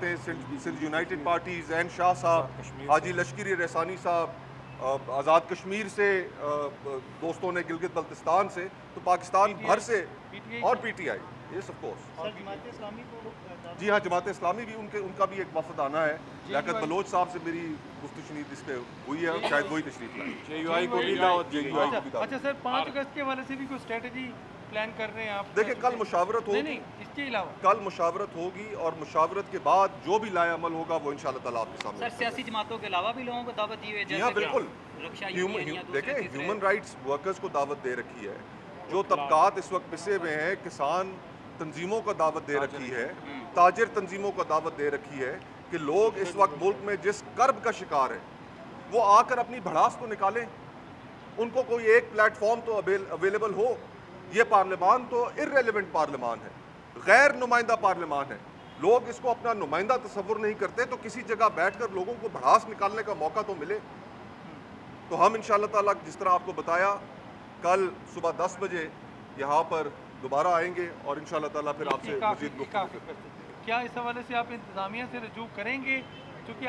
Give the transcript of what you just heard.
जमातें, Sindh United party, Jain Shah साहब, हाजी लश्करी रहसानी साहब, आज़ाद कश्मीर से दोस्तों ने, गिलगित बल्तिस्तान से, तो पाकिस्तान भर से, और PTI, yes of course. Sir Jamaat Islami को जी हाँ, जमात इस्लामी भी उनका भी एक वफद आना है। लियाकत बलोच साहब से मेरी गुफ्तशनीद इस पे हुई है, शायद वही तशरीफ लाए। JUI को भी दावत दी गई। अच्छा सर, 5 अगस्त के हवाले से भी कोई स्ट्रेटजी प्लान कर रहे हैं आप? देखिए, कल मुशावरत होगी। नहीं, इसके अलावा कल मुशावरत होगी और मुशावरत के बाद जो भी लाए अमल होगा वो इंशाल्लाह ताला आपके सामने। सर सियासी जमातों के अलावा भी लोगों को दावत दी हुई है? जी हाँ, बिल्कुल। देखें, देखें, ह्यूमन राइट्स वर्कर्स को दावत दे रखी है, जो तबकात इस वक्त पिसे हुए हैं, किसान तंजीमों को दावत दे रखी है, ताजिर तंजीमों को दावत दे रखी है कि लोग इस वक्त मुल्क में जिस कर्ब का शिकार है वो आकर अपनी भड़ास तो निकालें। उनको कोई एक प्लेटफॉर्म तो अवेलेबल हो। ये पार्लियामान तो इर्रेलेवेंट पार्लियामान है, गैर नुमाइंदा पार्लियामान है। लोग इसको अपना नुमाइंदा तस्वुर नहीं करते, तो किसी जगह बैठकर लोगों को भड़ास निकालने का मौका तो मिले। तो हम इंशाअल्लाह ताला जिस तरह आपको बताया, कल सुबह 10 बजे यहाँ पर दोबारा आएंगे और इंशाअल्लाह ताला फिर आपसे मज़ीद गुफ्तगू करेंगे। क्या इस हवाले से आप इंतजामिया से रजू करेंगे? क्योंकि